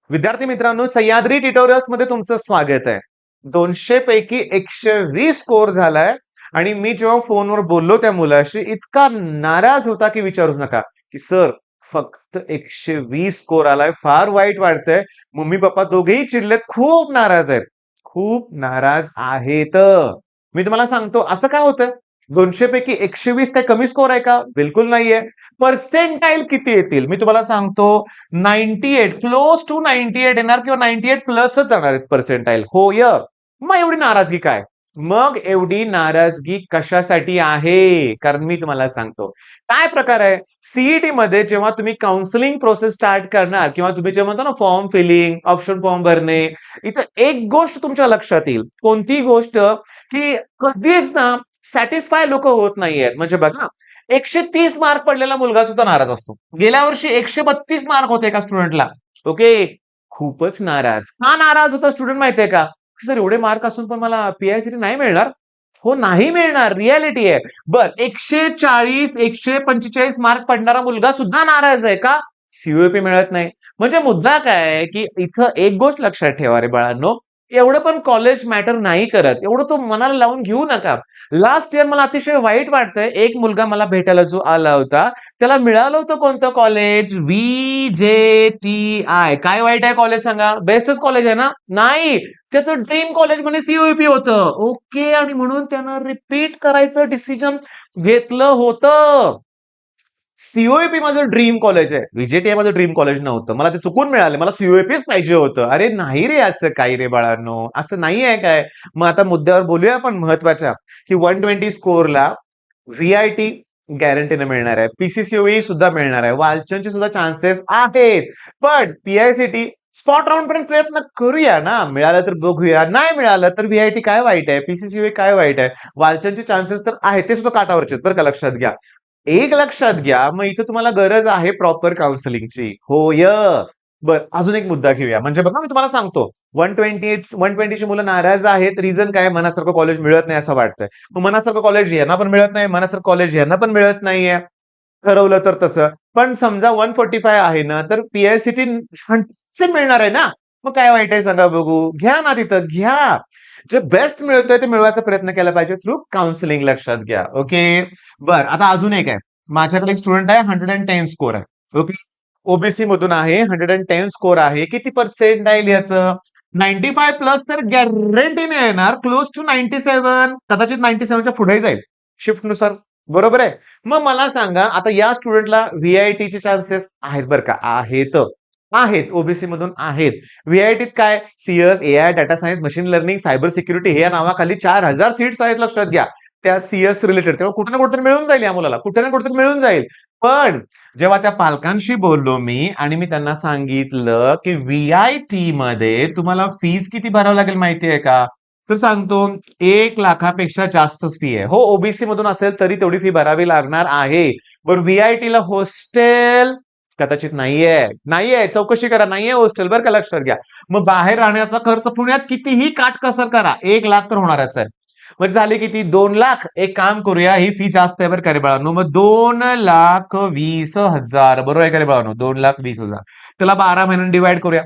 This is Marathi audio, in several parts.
विद्यार्थी मित्रांनो, सह्याद्री ट्युटोरियल्स मध्ये तुमचं स्वागत आहे. 200 पैकी 120 स्कोर झालाय आणि मी जेव्हा फोनवर बोललो त्या मुलाशी इतका नाराज होता की विचारूच नका, की सर फक्त 120 स्कोर आलाय, फार वाईट वाटतंय. मम्मी पप्पा दोघेही चिडलेत, खूप नाराज आहेत. खूप नाराज आहेत. मी तुम्हाला सांगतो असं काय होतं? 200 पैकी 120 काय कमी स्कोर आहे का? बिलकुल नाहीये. पर्सेंटाईल किती येतील मी तुम्हाला सांगतो. 98 क्लोज टू 98 येणार किंवा 98 प्लसच जाणार आहेत पर्सेंटाईल. होय. मग एवढी नाराजगी काय? मग एवढी नाराजगी कशासाठी आहे? कारण मी तुम्हाला सांगतो. काय प्रकार आहे? सीईटी मध्ये जेव्हा तुम्ही काउन्सिलिंग प्रोसेस स्टार्ट करणार किंवा तुम्ही जे म्हणतो ना फॉर्म फिलिंग, ऑप्शन फॉर्म भरणे, इथं एक गोष्ट तुमच्या लक्षात येईल. कोणती गोष्ट? की कधीच ना सॅटिस्फाय लोक होत नाहीयेत. म्हणजे बघा 130 मार्क पडलेला मुलगा सुद्धा नाराज असतो. गेल्या वर्षी 132 मार्क होते एका स्टुडंटला. ओके. खूपच नाराज. का नाराज होता स्टुडंट माहितीये का? सर एवढे मार्क असून पण मला पीआयसीटी नाही मिळणार. हो, नाही मिळणार. रियालिटी आहे. बर 140, 145 मार्क पडणारा मुलगा सुद्धा नाराज आहे का? सीओपी मिळत नाही. म्हणजे मुद्दा काय आहे, की इथं एक गोष्ट लक्षात ठेवा रे बाळांनो, एवढं पण कॉलेज मॅटर नाही करत. एवढं तो मनाला लावून घेऊ नका. लास्ट इयर मला अतिशय वाईट वाटतंय. एक मुलगा मला भेटायला जो आला होता, त्याला मिळालं होतं कोणतं कॉलेज? व्हीजेटीआय. काय वाईट आहे कॉलेज सांगा? बेस्टच कॉलेज आहे ना? नाही. त्याचं ड्रीम कॉलेज म्हणे सीओईपी होतं. ओके. आणि म्हणून त्यानं रिपीट करायचं डिसिजन घेतलं होतं. सीओईपी माझं ड्रीम कॉलेज आहे. व्हीजेटीआय माझं ड्रीम कॉलेज नव्हतं. मला ते चुकून मिळाले. मला सीओईपीच पाहिजे होतं. अरे नाही रे असं काही रे बाळांनो. असं नाही आहे काय? मग आता मुद्द्यावर बोलूया आपण महत्वाच्या, की 120 स्कोरला व्हीआयटी गॅरंटीने मिळणार आहे. पीसीसीओई सुद्धा मिळणार आहे. वालचंदचे सुद्धा चान्सेस आहेत. पण पीआयसीटी स्पॉट राऊंड पर्यंत प्रयत्न करूया ना. मिळालं तर बघूया. नाही मिळालं तर व्हीआयटी काय वाईट आहे? पीसीसीओई काय वाईट आहे? वालचंदचे चान्सेस तर आहेत. ते सुद्धा काटावरचे आहेत बरं का, लक्षात घ्या. एक लक्षात घ्या, मग इथं तुम्हाला गरज आहे प्रॉपर काउन्सिलिंगची. होय. बर अजून एक मुद्दा घेऊया. म्हणजे बघा मी तुम्हाला सांगतो 120 ची मुलं नाराज आहेत. रिझन काय? मनासारखं कॉलेज मिळत नाही असं वाटतंय. मग मनासारखं कॉलेज यांना पण मिळत नाही, मनासारखं कॉलेज यांना पण मिळत नाहीये. ठरवलं तर तसं. पण समजा 145 आहे ना, तर पीआयसीटी मिळणार आहे ना. मग काय वाईट आहे सांगा बघू? घ्या ना तिथं घ्या. जे बेस्ट मिळतोय ते मिळवायचा प्रयत्न केला पाहिजे थ्रू काउन्सिलिंग, लक्षात घ्या. ओके. बर आता अजून एक आहे. माझ्याकडे एक स्टुडंट आहे, 110 स्कोर आहे. ओके. ओबीसी मधून आहे, 110 स्कोर आहे. किती पर्सेंट आहे याचं? 95 प्लस तर गॅरंटीने येणार. क्लोज टू 97, कदाचित 97 च्या पुढे जाईल शिफ्ट नुसार. बरोबर आहे. मग मला सांगा आता या स्टुडंटला व्हीआयटीचे चान्सेस आहेत बरं का? आहेत. ओबीसी मधून आहेत. व्हीआयटीत काय? CS, AI, data science, machine learning, cyber security हे या नावाखाली 4000 सीट्स आहेत, लक्षात घ्या. त्या सीएस रिलेटेड. तेव्हा कुठे ना कुठेतरी मिळून जाईल या मुलाला. कुठे ना कुठेतरी मिळून जाईल. पण जेव्हा त्या पालकांशी बोललो मी आणि मी त्यांना सांगितलं, की व्हीआयटी मध्ये तुम्हाला फीस किती भरावं लागेल माहितीये का? तर सांगतो 1 लाखापेक्षा जास्तच फी आहे. हो, ओबीसी मधून असेल तरी तेवढी फी भरावी लागणार आहे. बरं व्हीआयटीला हॉस्टेल कदाचित नाहीये. चौकशी करा. नाहीये हॉस्टेल बरं का, लक्षात घ्या. मग बाहेर राहण्याचा खर्च पुण्यात कितीही काटकसर करा. 1 लाख तर होणारच आहे. म्हणजे झाले किती? 2 लाख. एक काम करूया, ही फी जास्त आहे बरं का रे बाळांनो. मग 2,20,000 बरोबर आहे का रे बाळांनो? 2,20,000. त्याला 12 महिन्यांनी डिवाइड करूया.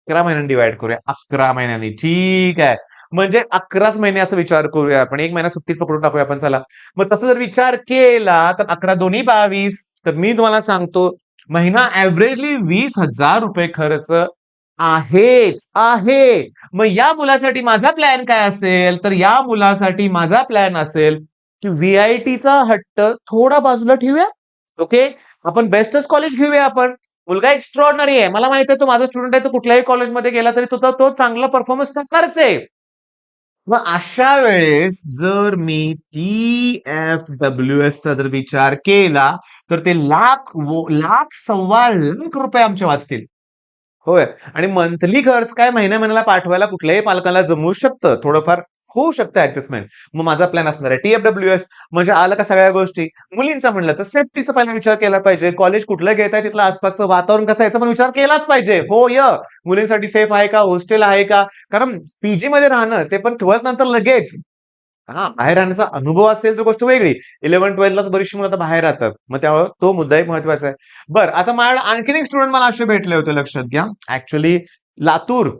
11 महिन्यांनी डिवाइड करूया. 11 महिन्यांनी. ठीक आहे. म्हणजे 11च महिने असं विचार करूया आपण. 1 महिना सुट्टीत पकडून टाकूया आपण चला. मग तसं जर विचार केला तर 11 दोन्ही 22. तर मी तुम्हाला सांगतो महिना ऍव्हरेजली 20,000 रुपये खर्च आहे. मग या मुलासाठी माझा प्लॅन काय असेल? तर या मुलासाठी माझा प्लॅन असेल, की व्हीआयटीचा हट्ट थोडा बाजूला ठेवूया. ओके. आपण बेस्टच कॉलेज घेऊया आपण. मुलगा एक्स्ट्रॉर्डनरी आहे. मला माहिती आहे तो माझा स्टुडंट आहे. तो कुठल्याही कॉलेजमध्ये गेला तरी तो चांगला परफॉर्मन्स करणारच आहे. मग अशा वेळेस जर मी TFWS चा जर विचार केला, तर ते लाख, सव्वा लाख रुपये आमचे वाचतील. होय. आणि मंथली खर्च काय महिन्याला पाठवायला कुठल्याही पालकाला जमू शकतं. थोडंफार होऊ शकतं ऍडजस्टमेंट. मग माझा प्लॅन असणार आहे TFWS म्हणजे आलं का सगळ्या गोष्टी. मुलींचा म्हणलं तर सेफ्टीचा पहिला विचार केला पाहिजे. कॉलेज कुठलं घेताय तिथलं आसपासचं वातावरण कसं आहे याचा पण विचार केलाच पाहिजे. होय. मुलींसाठी सेफ आहे का? हॉस्टेल आहे का? कारण पीजी मध्ये राहणं ते पण 12th नंतर लगेच. हां, बाहेर राहण्याचा अनुभव असेल तर गोष्ट वेगळी. 11th-12th लाच बरीचशी मुलं आता बाहेर राहतात. मग त्यामुळे तो मुद्दाही महत्वाचा आहे. बरं, आता माझ्याकडे आणखीन एक स्टुडंट मला असे भेटले होते, लक्षात घ्या. ऍक्च्युअली लातूर,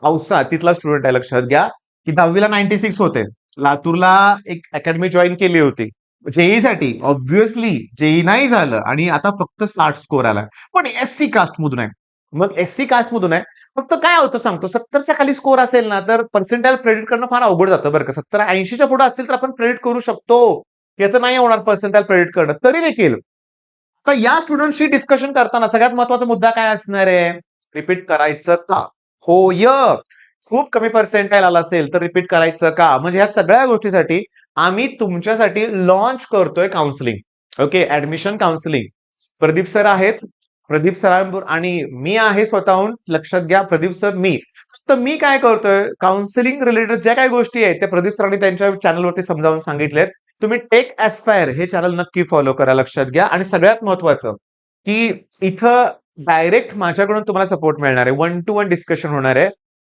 औसा तिथला स्टुडंट आहे. लक्षात घ्या की 10वीला 96 होते. लातूरला एक अकॅडमी जॉईन केली होती जेई साठी. ऑब्व्हियसली जेई नाही झालं आणि आता फक्त 60 स्कोर आला. पण एससी कास्ट मधून आहे. मग एससी कास्ट मधून आहे. फक्त काय होतं सांगतो, 70च्या खाली स्कोर असेल ना तर पर्सेंटाईल प्रेडिक्ट करणं फार अवघड जातं बरं का. 70 80च्या पुढे असेल तर आपण प्रेडिक्ट करू शकतो. याचं नाही होणार पर्सेंटाईल प्रेडिक्ट करणं. तरी देखील तर या स्टुडंटशी डिस्कशन करताना सगळ्यात महत्वाचा मुद्दा काय असणार आहे? रिपीट करायचं का? होय. खूप कमी पर्सेंटाईल आला असेल तर रिपीट करायचं का? म्हणजे ह्या सगळ्या गोष्टीसाठी आम्ही तुमच्यासाठी लॉन्च करतोय counselling. Okay, admission counselling. Pradeep sir आहेत. प्रदीप सरांबरोबर आणि मी आहे स्वतःहून. लक्षात घ्या, प्रदीप सर, मी. तर मी काय करतोय, काउन्सिलिंग रिलेटेड ज्या काही गोष्टी आहेत त्या प्रदीप सरांनी त्यांच्या चॅनलवरती समजावून सांगितलेत. तुम्ही टेक ऍस्पायर हे चॅनल नक्की फॉलो करा. लक्षात घ्या. आणि सगळ्यात महत्वाचं की इथं डायरेक्ट माझ्याकडून तुम्हाला सपोर्ट मिळणार आहे. 1 to 1 डिस्कशन होणार आहे.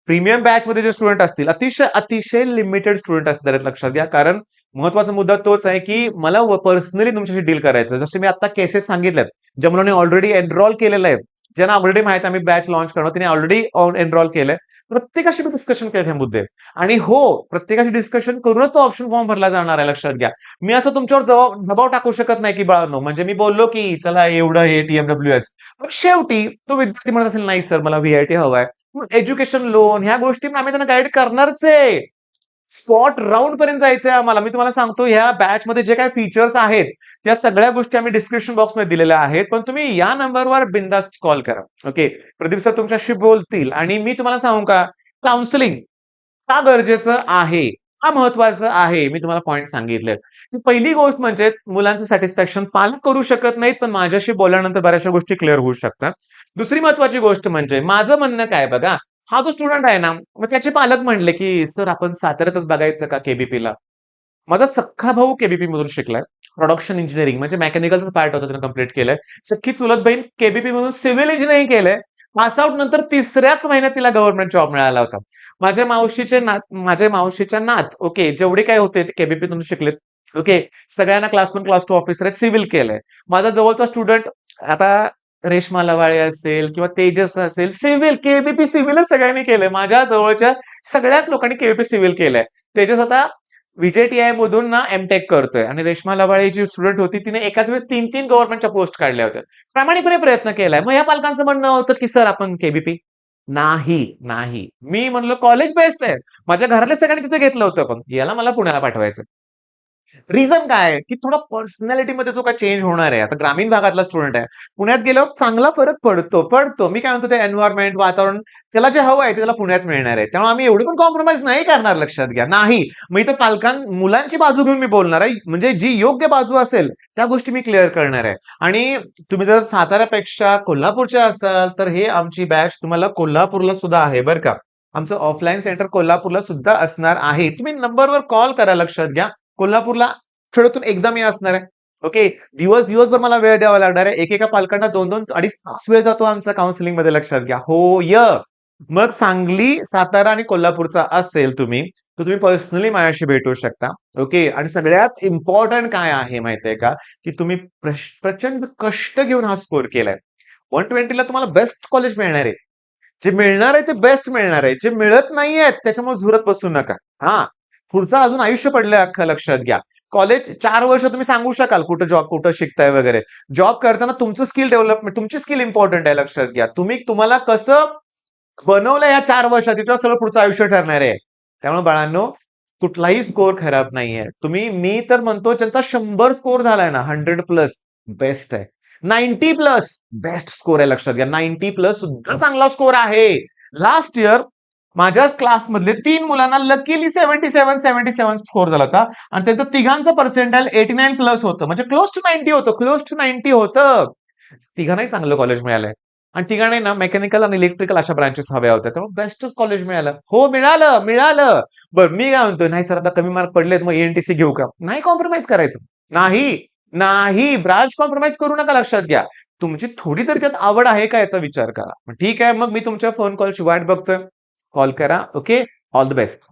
प्रीमियम बॅच मध्ये जे स्टुडंट असतील, अतिशय अतिशय लिमिटेड स्टुडंट असणार आहेत. लक्षात घ्या. कारण महत्वाचा मुद्दा तोच आहे की मला पर्सनली तुमच्याशी डील करायचं. जसे मी आता केसेस सांगितल्यात, ज्या मुलांनी ऑलरेडी एनरोल केलेलं आहे, ज्यांना ऑलरेडी माहिती आम्ही बॅच लॉन्च करणार, त्यांनी ऑलरेडी एनरोल केलंय. प्रत्येकाशी मी डिस्कशन केलं हे मुद्दे. आणि हो, प्रत्येकाशी डिस्कशन करूनच तो ऑप्शन फॉर्म भरला जाणार आहे. लक्षात घ्या. मी असं तुमच्यावर दबाव टाकू शकत नाही की बाळांनो, म्हणजे मी बोललो की चला एवढं हे टीएमडब्ल्यूएस, पण शेवटी तो विद्यार्थी म्हणत असेल नाही सर मला व्हीआयटी हवाय, एज्युकेशन लोन ह्या गोष्टी आम्ही त्यांना गाईड करणारच आहे. स्पॉट राउंड पर्यंत जायचंय आम्हाला. मी तुम्हाला सांगतो ह्या बॅच मध्ये जे काही फीचर्स आहेत त्या सगळ्या गोष्टी आम्ही डिस्क्रिप्शन बॉक्समध्ये दिलेल्या आहेत. पण तुम्ही या नंबरवर बिंदास्त कॉल करा. ओके, प्रदीप सर तुमच्याशी बोलतील आणि मी तुम्हाला सांगू का, काउन्सिलिंग का गरजेचं आहे, का महत्वाचं आहे, मी तुम्हाला पॉईंट सांगितले. पहिली गोष्ट म्हणजे मुलांचं सॅटिस्फॅक्शन पालक करू शकत नाहीत, पण माझ्याशी बोलल्यानंतर बऱ्याचशा गोष्टी क्लिअर होऊ शकतात. दुसरी महत्वाची गोष्ट म्हणजे माझं म्हणणं काय बघा, हा जो स्टुडंट आहे ना, मग त्याचे पालक म्हणले की सर आपण साताऱ्यातच बघायचं का केबीपीला? माझा सख्खा भाऊ केबीपी मधून शिकलाय. प्रोडक्शन इंजिनिअरिंग म्हणजे मेकॅनिकलचं पार्ट होता, त्याने कंप्लीट केलंय. सख्खी चुलत बहीण केबीपी मधून सिव्हिल इंजिनिअरिंग केलंय. पास आउट नंतर तिसऱ्याच महिन्यात तिला गव्हर्नमेंट जॉब मिळाला होता. माझ्या मावशीच्या नात, ओके, जेवढे काय होते ते केबीपी मधून शिकलेत. ओके, सगळ्यांना क्लास 1 क्लास 2 ऑफिसर आहेत, सिव्हिल केलंय. माझा जवळचा स्टुडंट आता रेश्मा लवाळे असेल किंवा तेजस असेल, सिव्हिल केबीपी सिव्हिलच सगळ्यांनी केलंय. माझ्या जवळच्या सगळ्याच लोकांनी केबीपी सिव्हिल केलंय. तेजस आता व्हीजेटीआय मधून ना एमटेक करतोय आणि रेश्मा लवाळे जी स्टुडंट होती तिने एकाच वेळेस 3-3 गव्हर्नमेंटच्या पोस्ट काढल्या होत्या. प्रामाणिकपणे प्रयत्न केलाय. मग या पालकांचं म्हणणं होतं की सर आपण केबीपी नाही, नाही. मी म्हणलं कॉलेज बेस्ट आहे. माझ्या घरातल्या सगळ्यांनी तिथे घेतलं होतं, पण याला मला पुण्याला पाठवायचं. रिझन काय आहे, की थोडा पर्सनॅलिटीमध्ये जो काही चेंज होणार आहे. आता ग्रामीण भागातला स्टुडंट आहे. पुण्यात गेल्यावर चांगला फरक पडतो. मी काय म्हणतो ते एन्व्हायरमेंट, वातावरण त्याला जे हवं आहे ते त्याला पुण्यात मिळणार आहे. त्यामुळे आम्ही एवढी पण कॉम्प्रोमाइज नाही करणार. लक्षात घ्या. नाही. मग इथं मुलांची बाजू घेऊन मी बोलणार आहे. म्हणजे जी योग्य बाजू असेल त्या गोष्टी मी क्लिअर करणार आहे. आणि तुम्ही जर साताऱ्यापेक्षा कोल्हापूरच्या असाल तर हे आमची बॅच तुम्हाला कोल्हापूरला सुद्धा आहे बरं का. आमचं ऑफलाईन सेंटर कोल्हापूरला सुद्धा असणार आहे. तुम्ही नंबरवर कॉल करा. लक्षात घ्या. कोल्हापूरला आठवड्यातून एकदा मी असणार आहे. ओके, दिवसभर मला वेळ द्यावा लागणार आहे. एकेका पालकांना 2-2 अडीच तास वेळ जातो आमचा काउन्सिलिंग मध्ये. लक्षात घ्या. होय. मग सांगली, सातारा आणि कोल्हापूरचा असेल तुम्ही, तर तुम्ही पर्सनली माझ्याशी भेटू शकता. ओके, आणि सगळ्यात इम्पॉर्टंट काय आहे माहितीये का, की तुम्ही प्रचंड कष्ट घेऊन हा स्कोर केलाय. 120 ला तुम्हाला बेस्ट कॉलेज मिळणार आहे. जे मिळणार आहे ते बेस्ट मिळणार आहे. जे मिळत नाहीये त्याच्यामुळे झुरत बसू नका. हा, पुढचं अजून आयुष्य पडलंय अख्खं. लक्षात घ्या. कॉलेज 4 वर्ष तुम्ही सांगू शकाल कुठं शिकताय वगैरे. जॉब करताना तुमचं स्किल डेव्हलपमेंट, तुमची स्किल इम्पॉर्टंट आहे. लक्षात घ्या. तुम्हाला कसं बनवलं या 4 वर्षात तिथं सगळं पुढचं आयुष्य ठरणार आहे. त्यामुळे बाळांनो, कुठलाही स्कोर खराब नाहीये. मी तर म्हणतो ज्यांचा 100 स्कोर झालाय ना, 100 प्लस बेस्ट आहे. 90 प्लस बेस्ट स्कोर आहे. लक्षात घ्या. 90 प्लस सुद्धा चांगला स्कोर आहे. लास्ट इयर माझ्याच क्लासमधले 3 मुलांना लकीली 77 स्कोर झाला होता आणि त्यांचं तिघांचं पर्सेंटाईल 89 प्लस होतं. म्हणजे क्लोज टू 90 होतं. तिघांनाही चांगलं कॉलेज मिळालंय. आणि तिघांनाही ना मेकॅनिकल आणि इलेक्ट्रिकल अशा ब्रांचेस हव्या होत्या. त्यामुळे बेस्टच कॉलेज मिळालं. हो, मिळालं. बरं, मी काय म्हणतो, नाही सर आता कमी मार्क पडलेत मग एनटीसी घेऊ का? नाही कॉम्प्रोमाइज करायचं. नाही, नाही. ब्रांच कॉम्प्रोमाइज करू नका. लक्षात घ्या. तुमची थोडी तरी त्यात आवड आहे का याचा विचार करा. ठीक आहे, मग मी तुमच्या फोन कॉलची वाट बघतोय. कॉल करा. Okay, all the best.